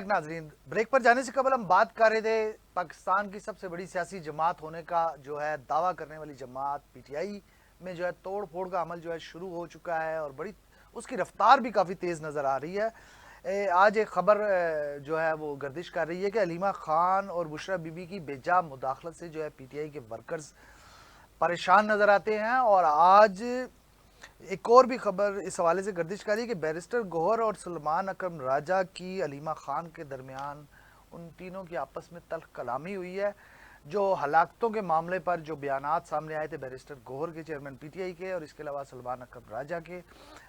नाजरीन, ब्रेक पर जाने से कबल हम बात कर रहे थे पाकिस्तान की सबसे बड़ी सियासी जमात होने का जो है दावा करने वाली जमात पीटीआई में जो है तोड़ फोड़ का अमल जो है शुरू हो चुका है और बड़ी उसकी रफ्तार भी काफ़ी तेज़ नज़र आ रही है। आज एक खबर जो है वो गर्दिश कर रही है कि हलीमा खान और बुशरा बीबी की बेजा मुदाखलत से जो है पीटीआई के वर्कर्स परेशान नज़र आते हैं। और आज एक और भी खबर इस हवाले से गर्दिश कर रही है कि बैरिस्टर गौहर और सलमान अकरम राजा की हलीमा खान के दरमियान उन तीनों की आपस में तल्ख कलामी हुई है। जो हलाकतों के मामले पर जो बयानात सामने आए थे बैरिस्टर गौहर के, चेयरमैन पीटीआई के, और इसके अलावा सलमान अकरम राजा के,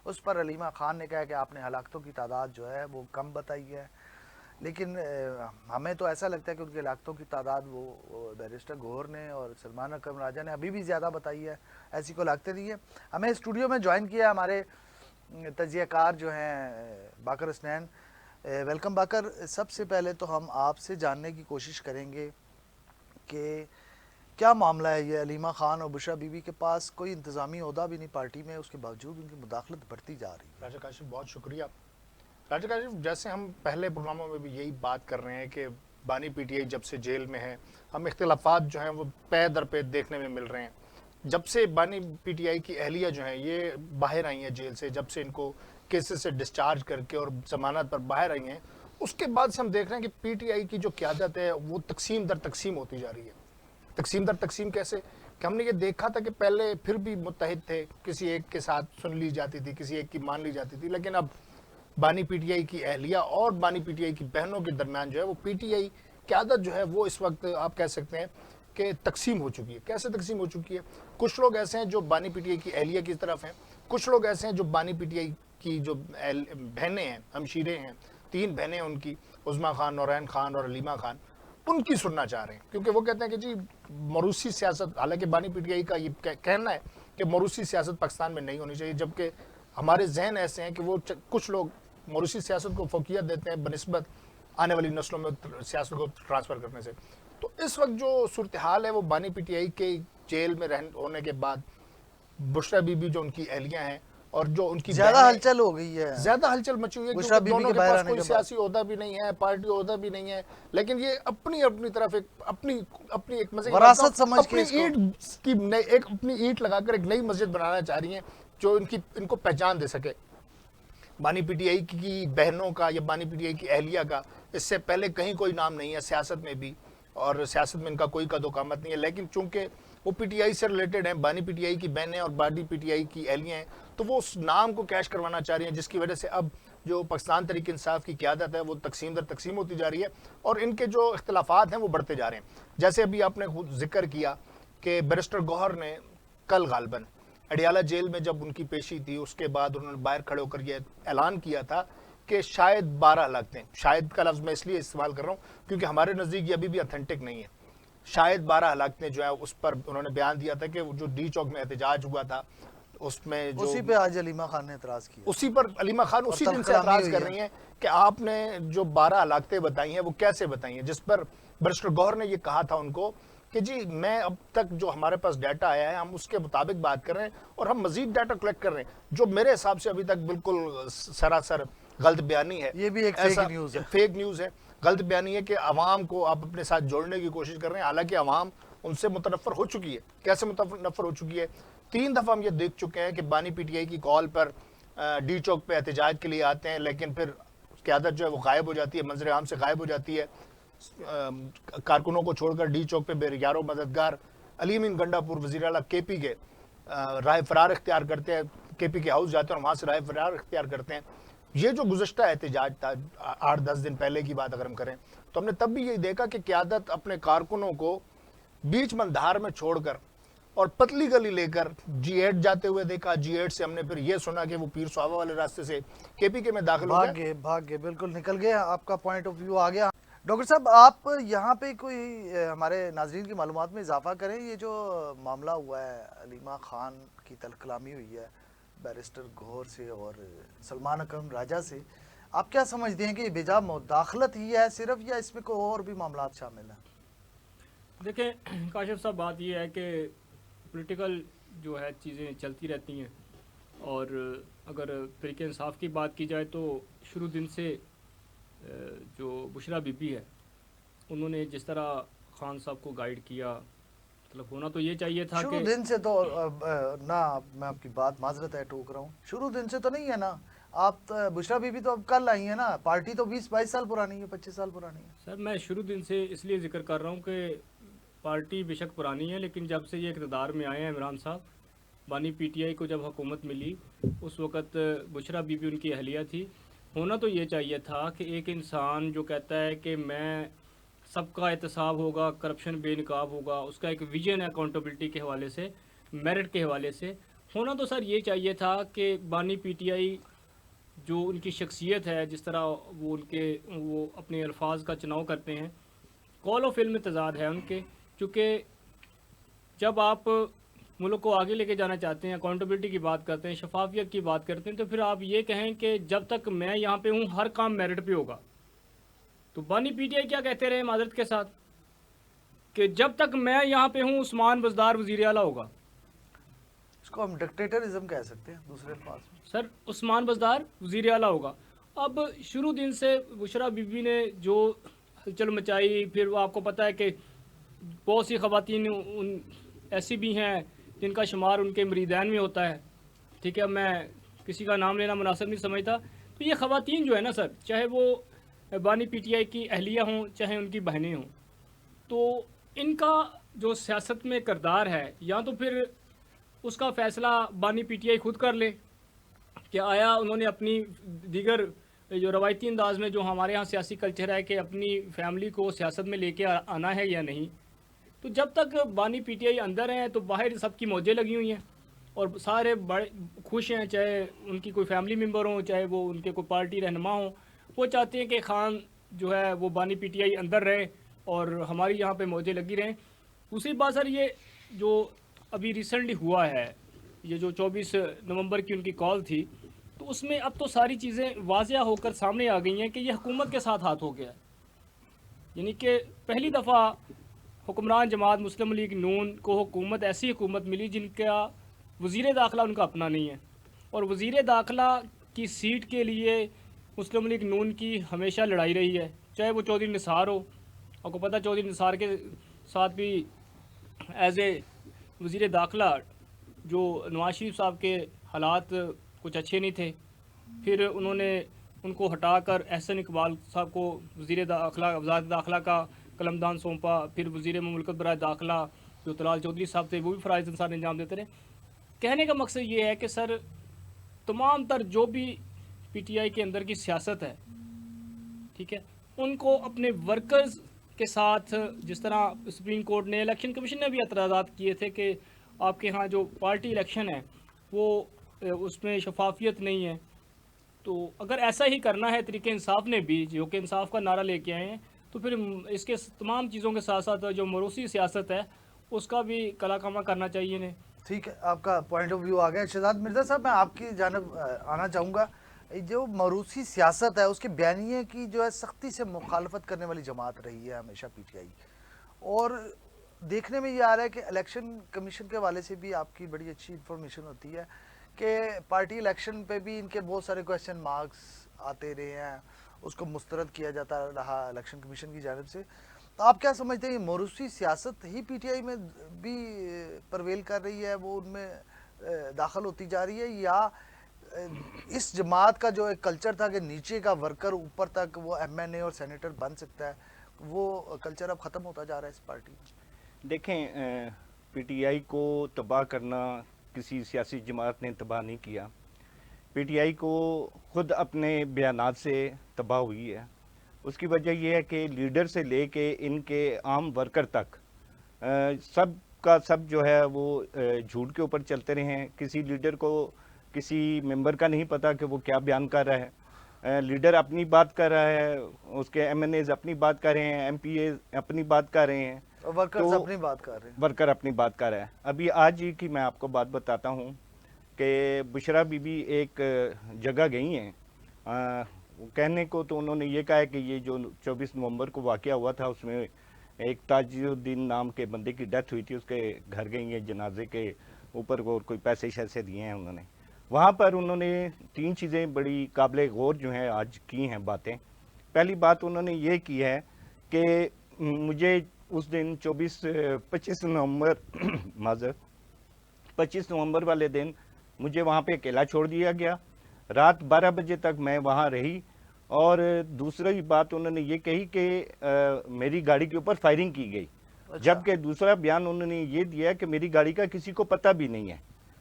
उस पर हलीमा खान ने कहा कि आपने हलाकतों की तादाद जो है वो कम बताई है, लेकिन हमें तो ऐसा लगता है कि उनकी हलाकतों की तादाद वो बैरिस्टर गौहर ने और सलमान अकरम राजा ने अभी भी ज़्यादा बताई है। ऐसी को लागतें दी है। हमें स्टूडियो में ज्वाइन किया हमारे तजियाकार जो हैं बाकर हसनैन। वेलकम बाकर। सबसे पहले तो हम आपसे जानने की कोशिश करेंगे कि क्या मामला है ये, हलीमा खान और बुशरा बीबी के पास कोई इंतज़ामी ओहदा भी नहीं पार्टी में, उसके बावजूद उनकी मुदाखलत बढ़ती जा रही है। राजा काशिफ, बहुत शुक्रिया। राजा काशिफ, जैसे हम पहले प्रोग्रामों में भी यही बात कर रहे हैं कि बानी पीटीआई जब से जेल में है, हम इख्तिलाफात जो हैं वो पे दर पे देखने में मिल रहे हैं। जब से बानी पीटीआई की अहलिया जो हैं ये बाहर आई हैं जेल से, जब से इनको केसेस से डिस्चार्ज करके और जमानत पर बाहर आई हैं, उसके बाद से हम देख रहे हैं कि पीटीआई की जो क़यादत है वो तकसीम दर तकसीम होती जा रही है। तकसीम दर तकसीम कैसे कि हमने ये देखा था कि पहले फिर भी मुत्तहिद थे, किसी एक के साथ सुन ली जाती थी, किसी एक की मान ली जाती थी, लेकिन अब बानी पीटीआई की अहलिया और बानी पीटीआई की बहनों के दरमियान जो है वो पीटीआई क़यादत जो है वो इस वक्त आप कह सकते हैं कि तकसीम हो चुकी है। कैसे तकसीम हो चुकी है? कुछ लोग ऐसे हैं जो बानी पीटीआई की अहलिया की तरफ हैं, कुछ लोग ऐसे हैं जो बानी पीटीआई की जो बहनें हैं, हमशीरें हैं, 3 बहनें हैं उनकी, उज़्मा खान, नौरैन खान और हलीमा खान, उनकी सुनना चाह रहे हैं, क्योंकि वो कहते हैं कि जी मरूसी सियासत, हालांकि बानी पीटीआई का ये कहना है कि मरूसी सियासत पाकिस्तान में नहीं होनी चाहिए, जबकि हमारे जहन ऐसे हैं कि वो कुछ लोग मरूसी सियासत को फोकियत देते हैं बनिस्बत आने वाली नस्लों में सियासत को ट्रांसफ़र करने से। तो इस वक्त जो सूरत हाल है वो बानी पीटीआई के जेल में होने के बाद बुशरा बीबी जो उनकी अहलियाँ हैं और जो उनकी ज़्यादा हलचल हो गई है, ज़्यादा हलचल मची हुई है, क्योंकि दोनों के पास कोई सियासी ओहदा भी नहीं है, पार्टी ओहदा भी नहीं है, लेकिन ये अपनी अपनी तरफ एक अपनी एक मजे वरासत समझ के अपनी ईंट की एक अपनी ईंट लगाकर एक नई मस्जिद बनाना चाह रही हैं जो इनको पहचान दे सके। बानी पीटीआई की बहनों का या बानी पीटीआई की अहलिया का इससे पहले कहीं कोई नाम नहीं है सियासत में भी, और सियासत में इनका कोई कदोकामत नहीं है, लेकिन चूंकि वो पीटीआई से रिलेटेड हैं, बानी पीटीआई की बहनें और बानी पीटीआई की अहलियाँ हैं, तो वो उस नाम को कैश करवाना चाह रही हैं, जिसकी वजह से अब जो पाकिस्तान तहरीक इंसाफ की क़यादत है वो तकसीम दर तकसीम होती जा रही है और इनके जो इख्तिलाफात हैं वो बढ़ते जा रहे हैं। जैसे अभी आपने जिक्र किया कि बैरिस्टर गौहर ने कल गालबन अडियाला जेल में जब उनकी पेशी थी, उसके बाद उन्होंने बाहर खड़े होकर यह ऐलान किया था कि शायद 12 हलाकतें, शायद का लफ्ज़ मैं इसलिए इस्तेमाल कर रहा हूँ क्योंकि हमारे नज़दीक ये अभी भी ऑथेंटिक नहीं है, शायद 12 हलाकतें जो है उस पर उन्होंने बयान दिया था कि जो डी चौक में एहतजाज हुआ था उसमें जो उसी पे आज हलीमा खान ने एतराज़ किया, उसी पर हलीमा खान उसी दिन से एतराज़ कर रही हैं कि आपने जो 12 हलाकतें बताई हैं वो कैसे बताई हैं, जिस पर बैरिस्टर गौहर ने ये कहा था उनको कि जी मैं अब तक जो हमारे पास डाटा आया है हम उसके मुताबिक बात कर रहे हैं और हम मजीद डाटा कलेक्ट कर रहे हैं, जो मेरे हिसाब से अभी तक बिल्कुल सरासर गलत बयानी है। ये भी एक फेक न्यूज़ है, फेक न्यूज़ है, गलत बयानी है कि अवाम को आप अपने साथ जोड़ने की कोशिश कर रहे हैं, हालांकि अवाम उनसे मुतनफ़र हो चुकी है। कैसे मुतनफ़र हो चुकी है? 3 दफ़ा हम ये देख चुके हैं कि बानी पीटीआई की कॉल पर डी चौक पे एहतजाज के लिए आते हैं, लेकिन फिर क़यादत जो है वो गायब हो जाती है, मंजर आम से गायब हो जाती है, कारकुनों को छोड़कर डी चौक पे बेयारो मददगार अली अमीन गंडापुर वज़ीर आला केपी के राह फरार इख्तियार करते हैं, केपी के हाउस जाते हैं और वहाँ से राह फरार इख्तियार करते हैं। ये जो गुज़श्ता एहतजाज था 8-10 दिन पहले की बात अगर हम करें तो हमने तब भी यही देखा कि क़यादत अपने कारकुनों को बीच मंधार में छोड़कर और पतली गली लेकर G8 जाते हुए देखा। G8 से हमने फिर ये सुना कि वो पीर सुहावा वाले रास्ते से केपीके में दाखिल हो गए, भाग गए, बिल्कुल निकल गए, आपका पॉइंट ऑफ व्यू आ गया। डॉक्टर साहब, आप यहाँ पे कोई हमारे नाजरीन की मालूमात में इजाफा करें, ये जो मामला हुआ है हलीमा खान की तलकलामी हुई है बैरिस्टर गौहर से और सलमान अकरम राजा से, आप क्या समझते हैं कि ये बेजा मुदाखलत ही है सिर्फ, या इसमें कोई और भी मामला शामिल हैं? देखें काशिफ साहब, बात ये है कि पॉलिटिकल जो है चीज़ें चलती रहती हैं, और अगर तहरीक इंसाफ की बात की जाए तो शुरू दिन से जो बुशरा बीबी है उन्होंने जिस तरह खान साहब को गाइड किया, मतलब होना तो ये चाहिए था शुरू कि दिन से तो ना, मैं आपकी बात माजरत है टोक रहा हूँ, शुरू दिन से तो नहीं है ना। आप बुशरा बीबी तो अब कल आई है ना, पार्टी तो 20-22 साल पुरानी है, 25 साल पुरानी है। सर मैं शुरू दिन से इसलिए जिक्र कर रहा हूँ कि पार्टी बेशक पुरानी है, लेकिन जब से ये इक़्तिदार में आए हैं इमरान साहब, बानी पीटीआई को जब हुकूमत मिली उस वक़्त बुशरा बीबी उनकी अहलिया थी। होना तो ये चाहिए था कि एक इंसान जो कहता है कि मैं सबका एहतसाब होगा, करप्शन बेनकाब होगा, उसका एक विजन है अकाउंटेबिलिटी के हवाले से, मेरिट के हवाले से, होना तो सर ये चाहिए था कि बानी पीटीआई जो उनकी शख्सियत है, जिस तरह वो अपने अल्फाज का चुनाव करते हैं, कौल और फिल्म में तजाद है उनके, क्योंकि जब आप मुल्क को आगे लेके जाना चाहते हैं, अकाउंटेबिलिटी की बात करते हैं, शफाफियत की बात करते हैं, तो फिर आप ये कहें कि जब तक मैं यहाँ पे हूँ हर काम मेरिट पे होगा। तो बानी पीटीआई क्या कहते रहे माजरत के साथ कि जब तक मैं यहाँ पे हूँ उस्मान बज़दार वज़ीर आला होगा। इसको हम डिक्टेटरिज्म कह सकते हैं दूसरे अल्फाज में। सर उस्मान बज़दार वज़ीर आला होगा। अब शुरू दिन से बुशरा बीबी ने जो हलचल मचाई, फिर वो आपको पता है कि बहुत सी ख़वातीन उन ऐसी भी हैं जिनका शुमार उनके मरीदैन में होता है, ठीक है, मैं किसी का नाम लेना मुनासिब नहीं समझता। तो ये ख़वातीन जो है ना सर, चाहे वो बानी पीटीआई की अहलिया हों चाहे उनकी बहनें हों, तो इनका जो सियासत में किरदार है, या तो फिर उसका फ़ैसला बानी पीटीआई खुद कर ले कि आया उन्होंने अपनी दीगर जो रवायती अंदाज में जो हमारे यहाँ सियासी कल्चर है कि अपनी फैमिली को सियासत में लेके आना है या नहीं। तो जब तक बानी पीटीआई अंदर हैं तो बाहर सबकी मौजें लगी हुई हैं और सारे बड़े खुश हैं, चाहे उनकी कोई फैमिली मेम्बर हो चाहे वो उनके कोई पार्टी रहनुमा हो, वो चाहते हैं कि खान जो है वो बानी पीटीआई अंदर रहे और हमारी यहाँ पे मौजें लगी रहें। दूसरी बात सर, ये जो अभी रिसेंटली हुआ है, ये जो 24 नवंबर की उनकी कॉल थी, तो उसमें अब तो सारी चीज़ें वाज़िया होकर सामने आ गई हैं कि ये हुकूमत के साथ हाथ हो गया है। यानी कि पहली दफ़ा हुक्मरान जमात मुस्लिम लीग नून को हुकूमत, ऐसी हुकूमत मिली जिनका वज़ीर दाखिला उनका अपना नहीं है, और वज़ीर दाखिला की सीट के लिए मुस्लिम लीग नून की हमेशा लड़ाई रही है, चाहे वो चौधरी निसार हो। आपको पता चौधरी निसार के साथ भी एज ए वज़ीर दाखिला जो नवाज शरीफ साहब के हालात कुछ अच्छे नहीं थे, फिर उन्होंने उनको हटाकर एहसन इकबाल साहब को वज़ीर दाखिला, वज़ारत दाखिला का कलमदान सौंपा, फिर वज़ीर मुमलकत बराए दाखिला जो तलाल चौधरी साहब थे वो भी फ़राइज़ इंसान अंजाम देते रहे। कहने का मकसद ये है कि सर तमाम तर जो भी पीटीआई के अंदर की सियासत है, ठीक है, उनको अपने वर्कर्स के साथ, जिस तरह सुप्रीम कोर्ट ने, इलेक्शन कमीशन ने भी एतराज़ात किए थे कि आपके यहाँ जो पार्टी इलेक्शन है वो उसमें शफाफियत नहीं है, तो अगर ऐसा ही करना है तरीके इंसाफ ने भी जो कि इंसाफ का नारा लेके आए हैं, तो फिर इसके तमाम चीज़ों के साथ साथ जो मरूसी सियासत है उसका भी कलाकामा करना चाहिए इन्हें। ठीक है, आपका पॉइंट ऑफ व्यू आ गया। शहजाद मिर्ज़ा साहब, मैं आपकी जानब आना चाहूँगा। जो मरूसी सियासत है उसके बयानिए की जो है सख्ती से मुखालफत करने वाली जमात रही है हमेशा पीटीआई, और देखने में ये आ रहा है कि इलेक्शन कमीशन के हवाले से भी आपकी बड़ी अच्छी इन्फॉर्मेशन होती है कि पार्टी इलेक्शन पे भी इनके बहुत सारे क्वेश्चन मार्क्स आते रहे हैं, उसको मुस्तरद किया जाता रहा इलेक्शन कमीशन की जानिब से। तो आप क्या समझते हैं, ये मरूसी सियासत ही पीटीआई में भी परवेल कर रही है, वो उनमें दाखिल होती जा रही है, या इस जमात का जो एक कल्चर था कि नीचे का वर्कर ऊपर तक वो एमएनए और सेनेटर बन सकता है, वो कल्चर अब ख़त्म होता जा रहा है इस पार्टी में? देखें, पीटीआई को तबाह करना किसी सियासी जमात ने तबाह नहीं किया, पीटीआई को खुद अपने बयानात से तबाह हुई है। उसकी वजह यह है कि लीडर से लेके इनके आम वर्कर तक सब का सब जो है वो झूठ के ऊपर चलते रहे हैं। किसी लीडर को, किसी मेंबर का नहीं पता कि वो क्या बयान कर रहा है। लीडर अपनी बात कर रहा है, उसके एमएनएज अपनी बात कर रहे हैं, एमपीए अपनी बात कर रहे हैं, वर्कर्स अपनी बात कर रहे हैं, वर्कर अपनी बात कर रहा है। अभी आज ही की मैं आपको बात बताता हूँ कि बुशरा बीबी एक जगह गई हैं, कहने को तो उन्होंने ये कहा है कि ये जो 24 नवंबर को वाक़या हुआ था उसमें एक ताजुद्दीन नाम के बंदे की डेथ हुई थी, उसके घर गई हैं, जनाजे के ऊपर और कोई पैसे शैसे दिए हैं उन्होंने। वहाँ पर उन्होंने 3 चीज़ें बड़ी काबिल गौर जो हैं आज की हैं बातें پہلی بات انہوں نے یہ کی ہے کہ مجھے اس دن 25 نومبر معذرت 25 نومبر والے دن مجھے وہاں پہ اکیلا چھوڑ دیا گیا. رات 12 بجے تک میں وہاں رہی. اور دوسری بات انہوں نے یہ کہی کہ میری گاڑی کے اوپر فائرنگ کی گئی. جبکہ دوسرا بیان انہوں نے یہ دیا کہ میری گاڑی کا کسی کو پتہ بھی نہیں ہے.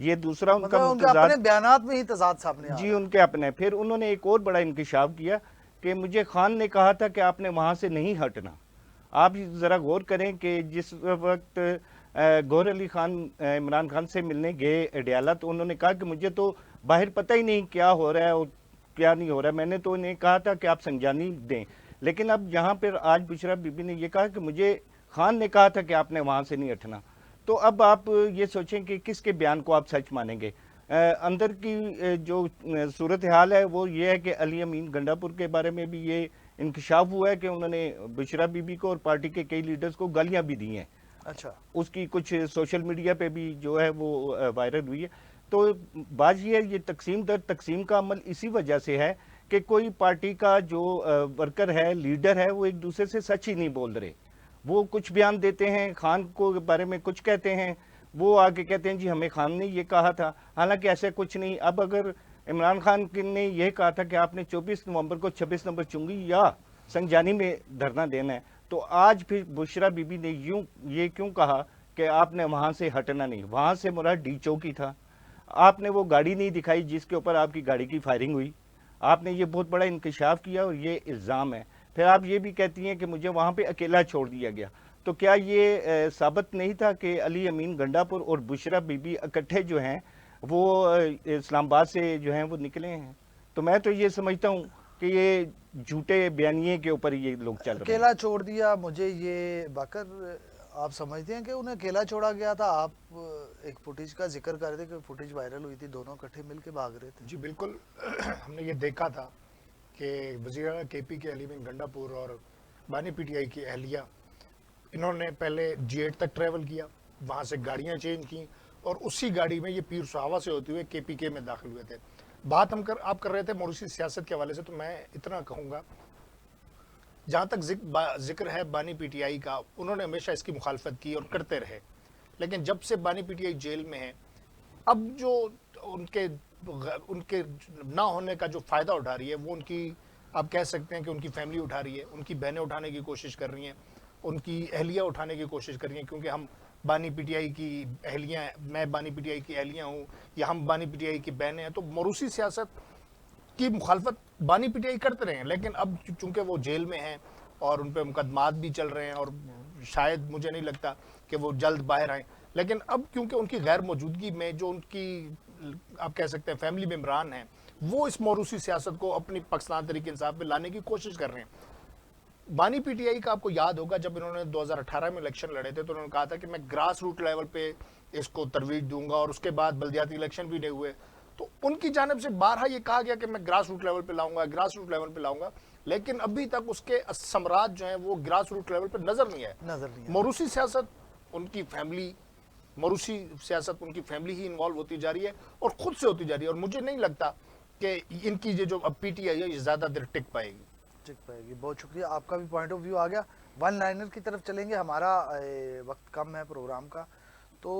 یہ دوسرا ان کا مطلب ان کے اپنے بیانات میں ہی تضاد سامنے آ جی ان کے اپنے. پھر انہوں نے ایک اور بڑا انکشاف کیا کہ مجھے خان نے کہا تھا کہ آپ نے وہاں سے نہیں ہٹنا. آپ ذرا غور کریں کہ جس وقت گوہر علی خان عمران خان سے ملنے گئے اڈیالہ تو انہوں نے کہا کہ مجھے تو باہر پتہ ہی نہیں کیا ہو رہا ہے اور کیا نہیں ہو رہا ہے. میں نے تو انہیں کہا تھا کہ آپ سنجانی دیں. لیکن اب یہاں پر آج بشرا بی بی نے یہ کہا کہ مجھے خان نے کہا تھا کہ آپ نے وہاں سے نہیں ہٹنا. تو اب آپ یہ سوچیں کہ کس کے بیان کو آپ سچ مانیں گے. اندر کی جو صورتحال ہے وہ یہ ہے کہ علی امین گنڈا پور کے بارے میں بھی یہ انکشاف ہوا ہے کہ انہوں نے بشرا بی بی کو اور پارٹی کے کئی لیڈرز کو گالیاں بھی دی ہیں. اچھا. اس کی کچھ سوشل میڈیا پہ بھی جو ہے وہ وائرل ہوئی ہے. تو بات یہ ہے یہ تقسیم در تقسیم کا عمل اسی وجہ سے ہے کہ کوئی پارٹی کا جو ورکر ہے لیڈر ہے وہ ایک دوسرے سے سچ ہی نہیں بول رہے. وہ کچھ بیان دیتے ہیں خان کو بارے میں کچھ کہتے ہیں, وہ آگے کہتے ہیں جی ہمیں خان نے یہ کہا تھا, حالانکہ ایسے کچھ نہیں. اب اگر عمران خان نے یہ کہا تھا کہ آپ نے 24 نومبر کو 26 نمبر چنگی یا سنجانی میں دھرنا دینا ہے, تو آج پھر بشرا بی بی نے یہ کیوں کہا کہ آپ نے وہاں سے ہٹنا نہیں. وہاں سے مراد ڈی چوکی تھا. آپ نے وہ گاڑی نہیں دکھائی جس کے اوپر آپ کی گاڑی کی فائرنگ ہوئی. آپ نے یہ بہت بڑا انکشاف کیا اور یہ الزام ہے. پھر آپ یہ بھی کہتی ہیں کہ مجھے وہاں پہ اکیلا چھوڑ دیا گیا. تو کیا یہ ثابت نہیں تھا کہ علی امین گنڈا پور اور بشرا بی بی اکٹھے جو ہیں وہ اسلام آباد سے جو ہیں وہ نکلے ہیں؟ تو میں تو یہ سمجھتا ہوں کہ یہ جھوٹے بیانیے کے اوپر یہ لوگ چل رہے ہیں. اکیلا چھوڑ دیا مجھے, یہ باقر آپ سمجھتے ہیں کہ انہیں اکیلا چھوڑا گیا تھا؟ آپ ایک فوٹیج کا ذکر کر رہے تھے کہ فوٹیج وائرل ہوئی تھی, دونوں اکٹھے مل کے بھاگ رہے تھے. جی بالکل. ہم نے یہ دیکھا تھا کہ وزیر اعلیٰ کے پی کے علی امین گنڈا پور اور بانی پی ٹی آئی کی اہلیہ انہوں نے پہلے G8 تک ٹریول کیا, وہاں سے گاڑیاں چینج کی اور اسی گاڑی میں یہ پیر صحابہ سے ہوتے ہوئے KPK میں داخل ہوئے تھے. بات آپ کر رہے تھے موروثی سیاست کے حوالے سے, تو میں اتنا کہوں گا جہاں تک ذکر ہے بانی پی ٹی آئی کا, انہوں نے ہمیشہ اس کی مخالفت کی اور کرتے رہے. لیکن جب سے بانی پی ٹی آئی جیل میں ہے, اب جو ان کے نہ ہونے کا جو فائدہ اٹھا رہی ہے وہ ان کی, آپ کہہ سکتے ہیں کہ ان کی فیملی اٹھا رہی ہے, ان کی بہنیں اٹھانے کی کوشش کر رہی ہیں, ان کی اہلیہ اٹھانے کی کوشش کر رہی ہیں. کیونکہ ہم بانی پی ٹی آئی کی اہلیاں, میں بانی پی ٹی آئی کی اہلیاں ہوں یا ہم بانی پی ٹی آئی کی بہنیں ہیں, تو موروثی سیاست کی مخالفت بانی پی ٹی آئی کرتے رہے ہیں. لیکن اب چونکہ وہ جیل میں ہیں اور ان پہ مقدمات بھی چل رہے ہیں اور شاید مجھے نہیں لگتا کہ وہ جلد باہر آئیں, لیکن اب کیونکہ ان کی غیر موجودگی میں جو ان کی آپ کہہ سکتے ہیں فیملی ممبران ہیں وہ اس موروثی سیاست کو اپنی پاکستان تحریک انصاف میں لانے کی کوشش کر رہے ہیں. بانی پی ٹی آئی کا آپ کو یاد ہوگا جب انہوں نے 2018 میں الیکشن لڑے تھے تو انہوں نے کہا تھا کہ میں گراس روٹ لیول پہ اس کو ترویج دوں گا, اور اس کے بعد بلدیاتی الیکشن بھی نہیں ہوئے. تو ان کی جانب سے بارہا یہ کہا گیا کہ میں گراس روٹ لیول پہ لاؤں گا, گراس روٹ لیول پہ لاؤں گا, لیکن ابھی تک اس کے ثمرات جو ہیں وہ گراس روٹ لیول پہ نظر نہیں آئے. موروثی سیاست ان کی فیملی, موروثی سیاست ان کی فیملی ہی انوالو ہوتی جا رہی ہے اور خود سے ہوتی جا رہی ہے, اور مجھے نہیں لگتا کہ ان کی جو اب پی ٹی آئی ہے یہ زیادہ دیر ٹک پائے گی. بہت شکریہ, آپ کا بھی پوائنٹ آف ویو آ گیا. ون لائنر کی طرف چلیں گے, ہمارا وقت کم ہے پروگرام کا, تو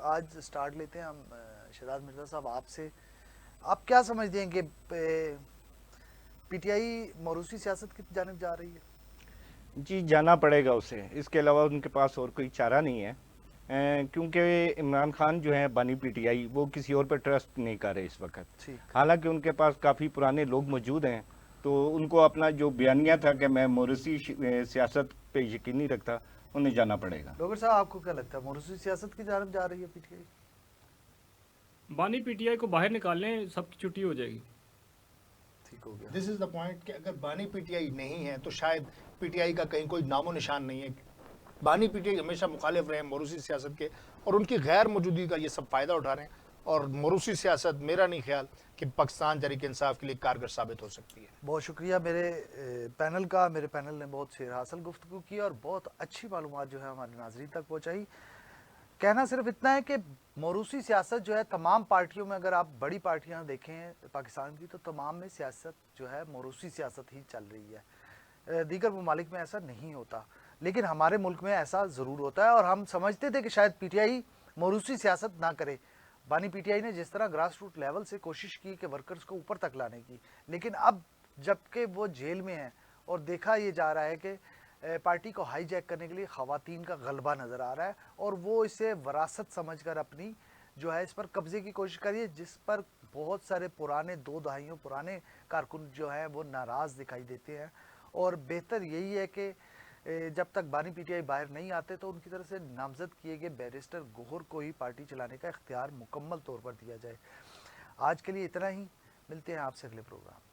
آج سٹارٹ لیتے ہیں ہم. شہزاد مرزا صاحب آپ سے, آپ کیا سمجھتے ہیں کہ پی ٹی آئی موروثی سیاست کی جانب جا رہی ہے؟ جی جانا پڑے گا اسے, اس کے علاوہ ان کے پاس اور کوئی چارہ نہیں ہے. کیونکہ عمران خان جو ہے بانی پی ٹی آئی وہ کسی اور پہ ٹرسٹ نہیں کر رہے اس وقت. حالانکہ ان کے پاس کافی پرانے لوگ موجود ہیں, تو ان کو اپنا جو بیانیہ تھا کہ میں موروثی سیاست پہ یقین نہیں رکھتا, انہیں جانا پڑے گا. ڈاکٹر صاحب آپ کو کیا لگتا ہے موروثی سیاست کی جانب جا رہی ہے پی ٹی آئی؟ بانی پی ٹی آئی کو باہر نکالنے سب کی چھٹی ہو جائے گی. ٹھیک ہو گیا. دس از دا پوائنٹ کہ اگر بانی پی ٹی آئی نہیں ہے تو شاید پی ٹی آئی کا کہیں کوئی نام و نشان نہیں ہے. بانی پی ٹی آئی ہمیشہ مخالف رہے ہیں موروثی سیاست کے, اور ان کی غیر موجودگی کا یہ سب فائدہ اٹھا رہے ہیں, اور موروثی سیاست میرا نہیں خیال کہ پاکستان تحریک انصاف کے لیے کارگر ثابت ہو سکتی ہے. بہت شکریہ میرے پینل کا. میرے پینل نے بہت شیر حاصل گفتگو کی اور بہت اچھی معلومات جو ہے ہمارے ناظرین تک پہنچائی. कहना सिर्फ इतना है कि मोरूसी सियासत जो है तमाम पार्टियों में, अगर आप बड़ी पार्टियां देखें पाकिस्तान की, तो तमाम में सियासत जो है मोरूसी सियासत ही चल रही है। दीगर ममालिक में ऐसा नहीं होता, लेकिन हमारे मुल्क में ऐसा ज़रूर होता है। और हम समझते थे कि शायद पीटीआई मोरूसी सियासत ना करे। बानी पीटीआई ने जिस तरह ग्रास रूट लेवल से कोशिश की कि वर्कर्स को ऊपर तक लाने की, लेकिन अब जबकि वो जेल में है और देखा ये जा रहा है कि पार्टी को हाईजैक करने के लिए ख़वातीन का गलबा नज़र आ रहा है, और वो इसे वरासत समझकर अपनी जो है इस पर कब्ज़े की कोशिश करी है, जिस पर बहुत सारे पुराने 2 दहाइयों पुराने कारकुन जो हैं वो नाराज़ दिखाई देते हैं। और बेहतर यही है कि जब तक बानी पीटीआई बाहर नहीं आते तो उनकी तरफ से नामजद किए गए बैरिस्टर गोहर को ही पार्टी चलाने का इख्तियार मुकम्मल तौर पर दिया जाए। आज के लिए इतना ही, मिलते हैं आपसे अगले प्रोग्राम।